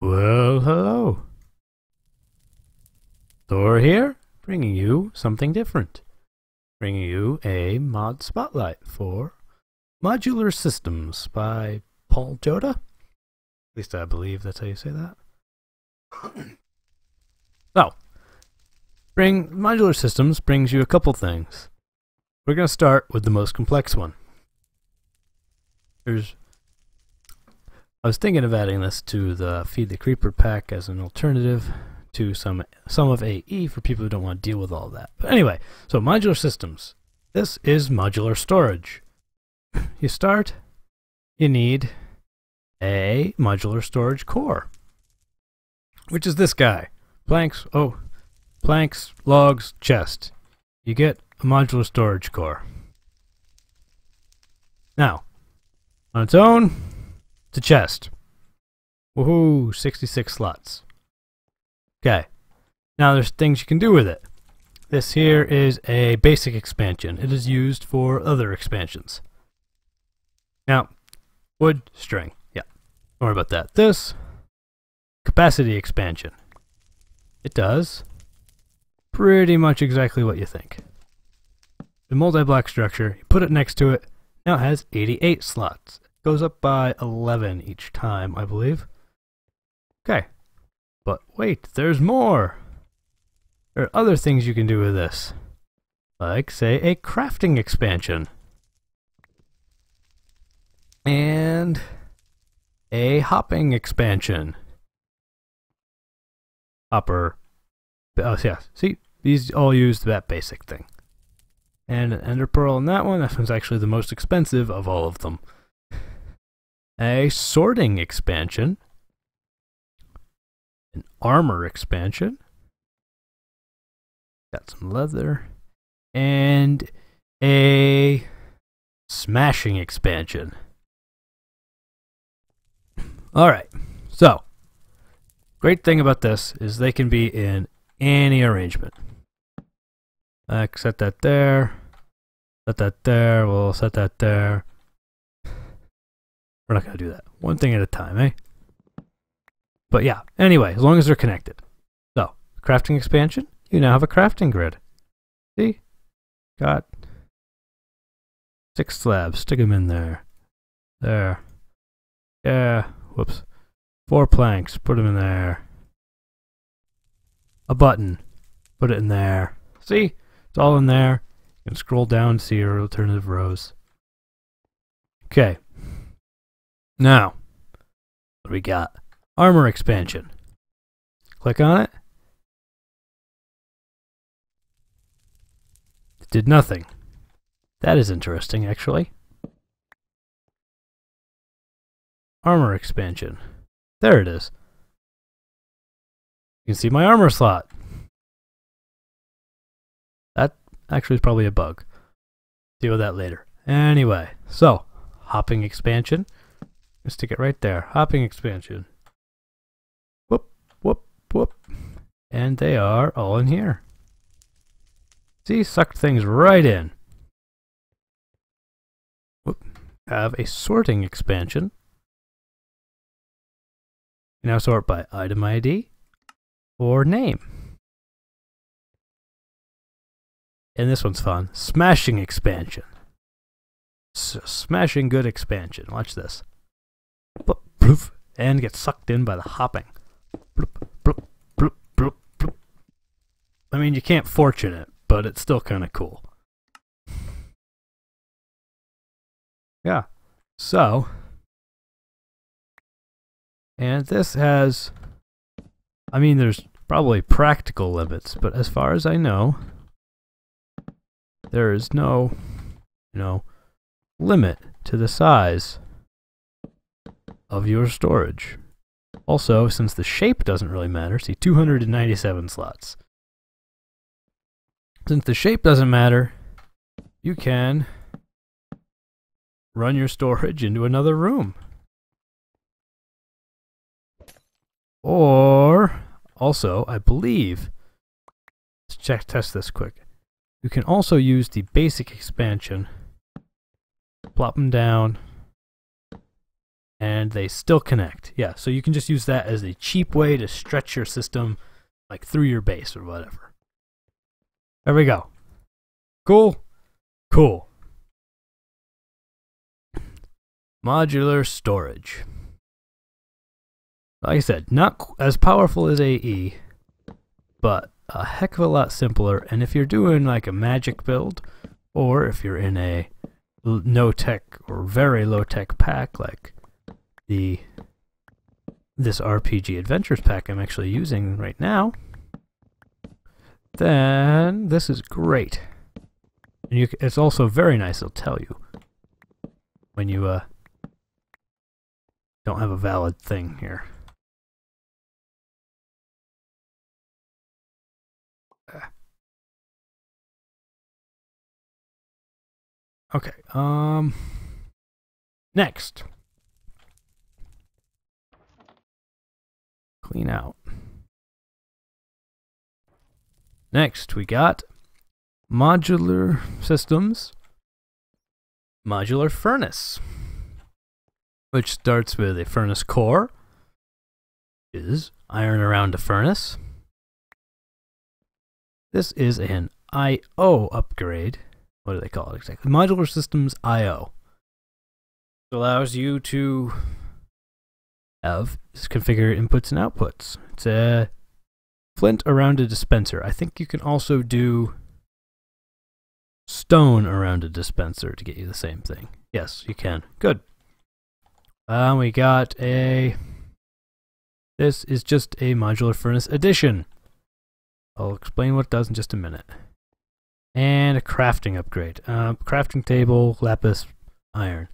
Well, hello. Thor here, bringing you something different. Bringing you a mod spotlight for Modular Systems by Pauljoda. At least I believe that's how you say that. So, Modular Systems brings you a couple things. We're going to start with the most complex one. I was thinking of adding this to the Feed the Creeper pack as an alternative to some of AE for people who don't want to deal with all that. But anyway, so modular systems. This is modular storage. You need a modular storage core, which is this guy. Planks, logs, chest. You get a modular storage core. Now, on its own, it's a chest. Woohoo, 66 slots. Okay, now there's things you can do with it. This here is a basic expansion. It is used for other expansions. Now, wood, string, yeah, don't worry about that. This, capacity expansion. It does pretty much exactly what you think. The multi-block structure, you put it next to it, now it has 88 slots. It goes up by 11 each time, I believe. Okay. But wait, there's more! There are other things you can do with this. Like, say, a crafting expansion. And a hopping expansion. Hopper. Oh, yeah. See? These all use that basic thing. And an ender pearl in that one. That one's actually the most expensive of all of them. A sorting expansion. An armor expansion. Got some leather. And a smashing expansion. Alright, so great thing about this is they can be in any arrangement. Set that there. Set that there. We'll set that there. We're not going to do that. One thing at a time, eh? But yeah, anyway, as long as they're connected. So, crafting expansion, you now have a crafting grid. See? Got 6 slabs, stick them in there. There. Yeah, whoops. 4 planks, put them in there. A button, put it in there. See? It's all in there. You can scroll down to see your alternative rows. Okay. Now, what do we got? Armor expansion. Click on it. It did nothing. That is interesting, actually. Armor expansion. There it is. You can see my armor slot. That actually is probably a bug. Deal with that later. Anyway, so, hopping expansion. Let's stick it right there. Hopping expansion. Whoop, whoop, whoop. And they are all in here. See, sucked things right in. Whoop. Have a sorting expansion. You now sort by item ID or name. And this one's fun. Smashing expansion. Smashing good expansion. Watch this. Bloop, bloop, and get sucked in by the hopping. Bloop, bloop, bloop, bloop, bloop. I mean, you can't fortune it, but it's still kind of cool. Yeah. So, and this has, I mean, there's probably practical limits, but as far as I know, there is no, limit to the size of your storage. Also, since the shape doesn't really matter, see 297 slots. Since the shape doesn't matter, you can run your storage into another room. Or, also, I believe, let's test this quick. You can also use the basic expansion, plop them down, and they still connect. Yeah, so you can just use that as a cheap way to stretch your system like through your base or whatever. There we go. Cool? Cool. Modular storage. Like I said, not as powerful as AE, but a heck of a lot simpler. And if you're doing like a magic build, or if you're in a no-tech or very low-tech pack like this RPG Adventures pack I'm actually using right now, then this is great. And it's also very nice, it'll tell you when you don't have a valid thing here. Okay, next. Clean out. Next, we got modular systems, modular furnace, which starts with a furnace core, is iron around a furnace. This is an I/O upgrade. What do they call it exactly? Modular systems I/O. It allows you to have configure inputs and outputs. It's a flint around a dispenser. I think you can also do stone around a dispenser to get you the same thing. Yes, you can. Good. We got a... This is just a modular furnace addition. I'll explain what it does in just a minute. And a crafting upgrade. Crafting table, lapis, iron.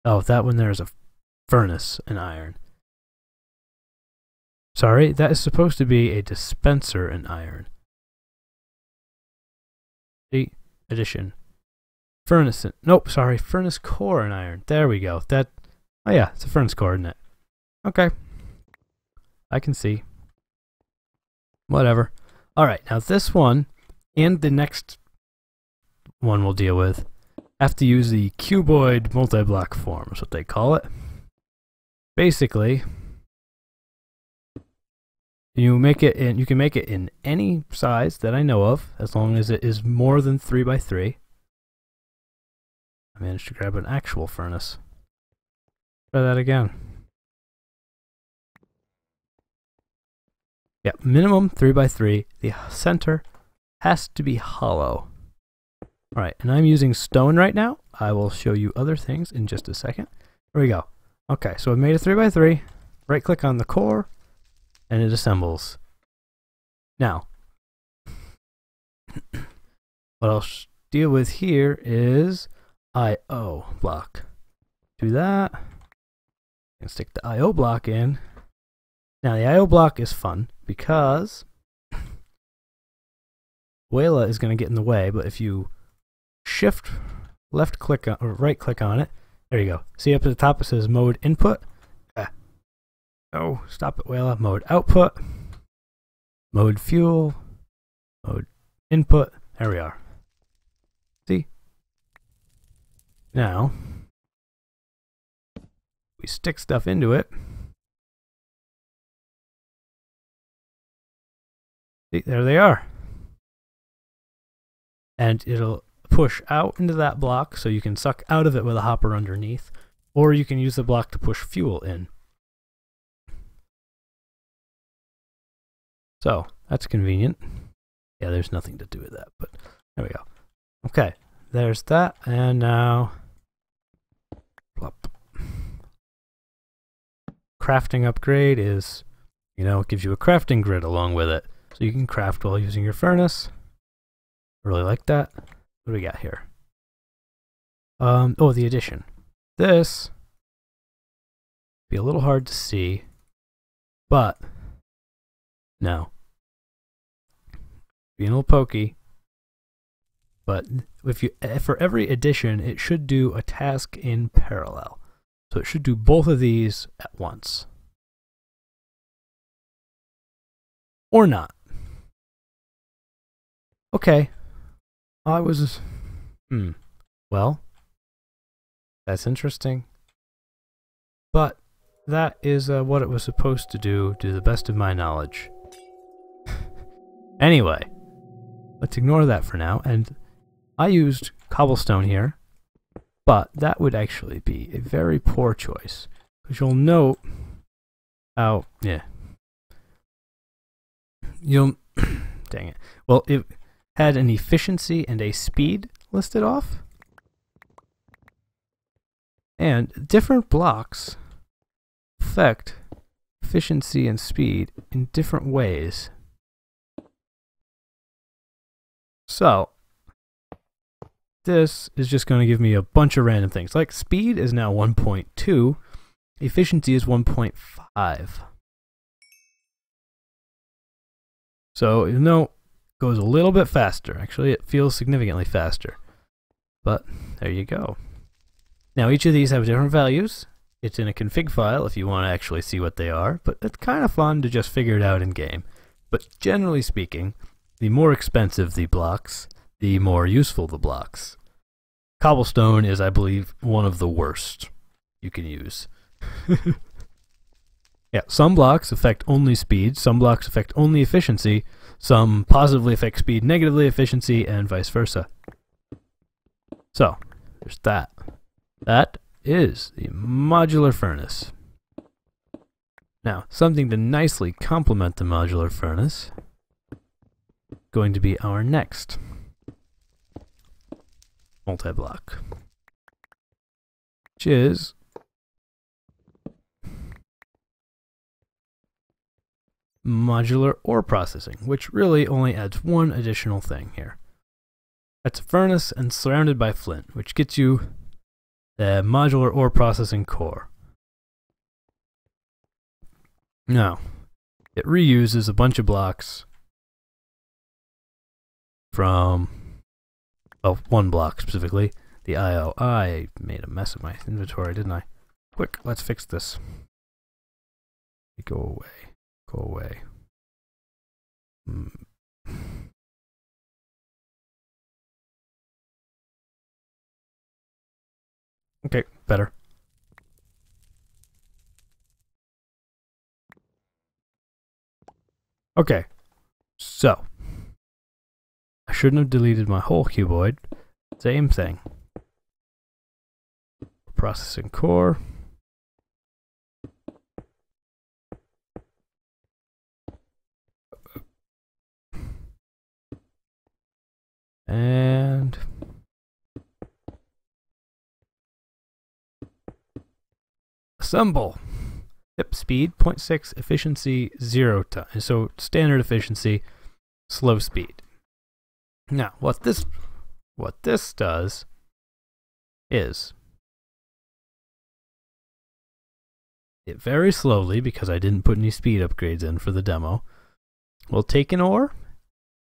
Oh, that one there is a furnace and iron. Sorry, that is supposed to be a dispenser and iron. The addition. Furnace and... Nope, sorry. Furnace core and iron. There we go. That... Oh yeah, it's a furnace core, isn't it? Okay. I can see. Whatever. Alright, now this one and the next one we'll deal with have to use the cuboid multi-block form, is what they call it. Basically, you can make it in any size that I know of, as long as it is more than 3x3. I managed to grab an actual furnace. Try that again. Yeah, minimum 3x3. The center has to be hollow. Alright, and I'm using stone right now. I will show you other things in just a second. Here we go. Okay, so I've made a 3x3. Right click on the core, and it assembles. Now, what I'll deal with here is I/O block. Do that, and stick the I/O block in. Now the I/O block is fun because Wayla is going to get in the way, but if you shift left click on, or right click on it, there you go. See up at the top it says mode input. Oh, stop it, Wayla. Mode output, mode fuel, mode input. There we are. See? Now, we stick stuff into it. See, there they are. And it'll push out into that block, so you can suck out of it with a hopper underneath, or you can use the block to push fuel in. So, that's convenient. Yeah, there's nothing to do with that, but there we go. Okay, there's that, and now... Plop. Crafting upgrade is, it gives you a crafting grid along with it. So you can craft while using your furnace. Really like that. What do we got here? Oh, the addition. This be a little hard to see, but no. Being a little pokey, but if you for every addition, it should do a task in parallel. So it should do both of these at once. Or not. Okay. I was... Well, that's interesting. But that is what it was supposed to do, to the best of my knowledge. Anyway, let's ignore that for now, and I used cobblestone here, but that would actually be a very poor choice, because you'll note how, you'll, dang it, well, it had an efficiency and a speed listed off, and different blocks affect efficiency and speed in different ways. So, this is just going to give me a bunch of random things. Like, speed is now 1.2, efficiency is 1.5. So, even though it goes a little bit faster, actually it feels significantly faster. But, there you go. Now, each of these have different values. It's in a config file if you want to actually see what they are, but it's kind of fun to just figure it out in game. But generally speaking, the more expensive the blocks, the more useful the blocks. Cobblestone is, I believe, one of the worst you can use. Yeah, some blocks affect only speed, some blocks affect only efficiency, some positively affect speed, negatively efficiency, and vice versa. So, there's that. That is the modular furnace. Now, something to nicely complement the modular furnace going to be our next multi-block, which is modular ore processing, which really only adds one additional thing here. That's a furnace and surrounded by flint, which gets you the modular ore processing core. Now, it reuses a bunch of blocks from, well, one block specifically, the IO. I made a mess of my inventory, didn't I? Quick, let's fix this. Go away. Go away. Okay, better. Okay, so I shouldn't have deleted my whole cuboid. Same thing. Processing core. And assemble. Yep, speed 0.6, efficiency 0 times. So standard efficiency, slow speed. Now, what this does is it very slowly, because I didn't put any speed upgrades in for the demo, will take an ore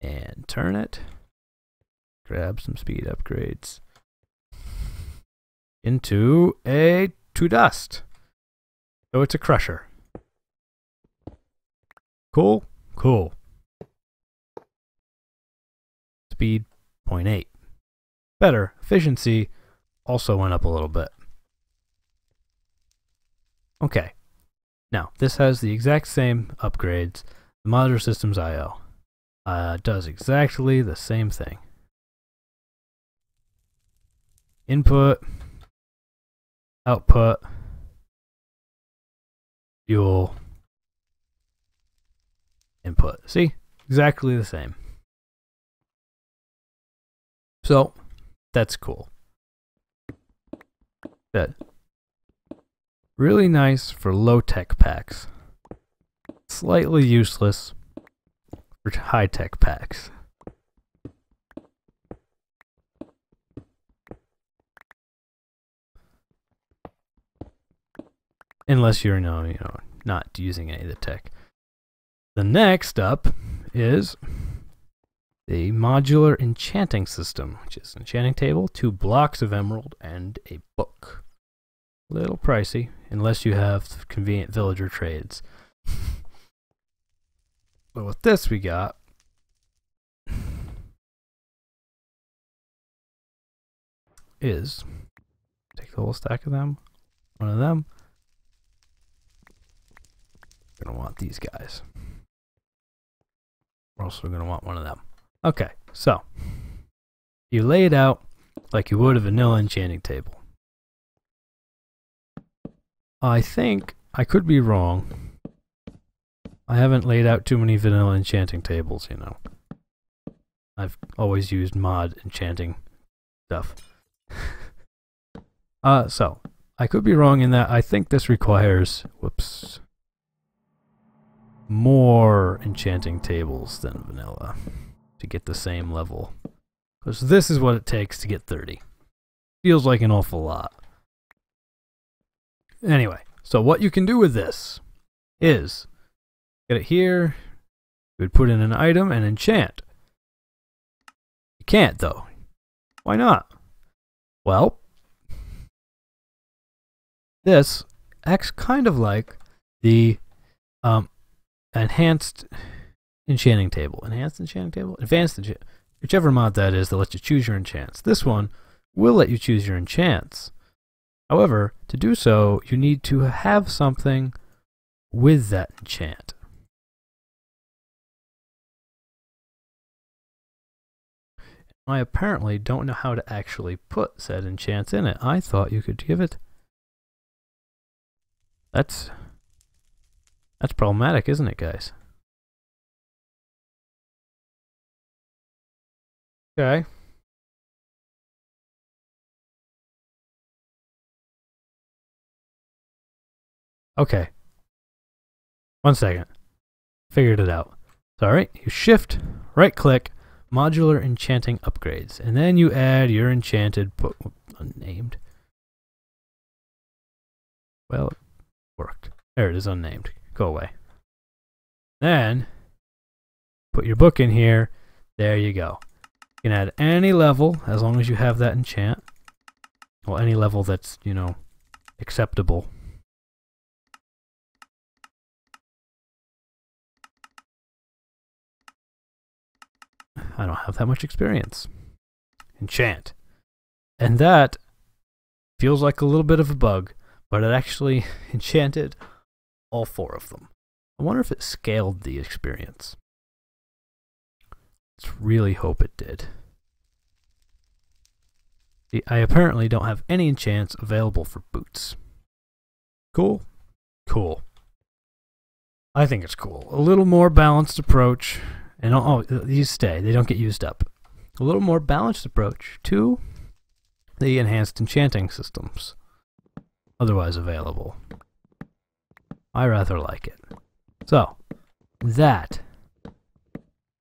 and turn it, grab some speed upgrades, into to dust. So it's a crusher. Cool? Cool. Speed 0.8. Better. Efficiency also went up a little bit. Okay. Now, this has the exact same upgrades. The Modular Systems I/O does exactly the same thing. Input, output, fuel, input. See? Exactly the same. So, that's cool. That really nice for low-tech packs. Slightly useless for high-tech packs. Unless you're not using any of the tech. The next up is the modular enchanting system, which is enchanting table, 2 blocks of emerald, and a book. A little pricey, unless you have convenient villager trades. But with this we got is take the whole stack of them, one of them, We're gonna want these guys. We're also gonna want one of them. Okay, so you lay it out like you would a vanilla enchanting table. I think, I could be wrong. I haven't laid out too many vanilla enchanting tables, you know. I've always used mod enchanting stuff. So, I could be wrong in that I think this requires, whoops, more enchanting tables than vanilla to get the same level. Because this is what it takes to get 30. Feels like an awful lot. Anyway, so what you can do with this is get it here, you would put in an item and enchant. You can't though. Why not? Well, this acts kind of like the enhanced enchanting table. Enhanced enchanting table? Advanced enchanting. Whichever mod that is that lets you choose your enchants. This one will let you choose your enchants. However, to do so, you need to have something with that enchant. I apparently don't know how to actually put said enchants in it. I thought you could give it... That's problematic, isn't it, guys? Okay. Okay. 1 second. Figured it out. Sorry. You shift, right click, modular enchanting upgrades, and then you add your enchanted unnamed. Well, it worked. There it is, unnamed. Go away. Then put your book in here. There you go. You can add any level as long as you have that enchant. Well, any level that's, you know, acceptable. I don't have that much experience. Enchant. And that feels like a little bit of a bug, but it actually enchanted all 4 of them. I wonder if it scaled the experience. Let's really hope it did. See, I apparently don't have any enchants available for boots. Cool? Cool. I think it's cool. A little more balanced approach. And oh, these stay. They don't get used up. A little more balanced approach to the enhanced enchanting systems otherwise available. I rather like it. So, that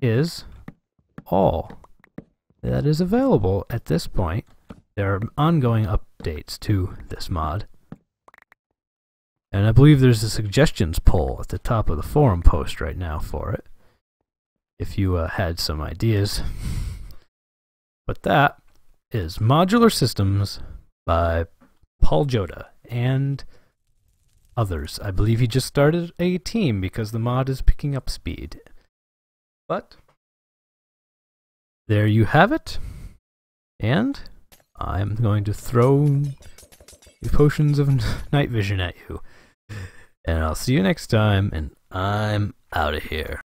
is all that is available at this point. There are ongoing updates to this mod. And I believe there's a suggestions poll at the top of the forum post right now for it, if you had some ideas. But that is Modular Systems by Pauljoda and others. I believe he just started a team because the mod is picking up speed. But there you have it. And I'm going to throw the potions of night vision at you. And I'll see you next time, and I'm out of here.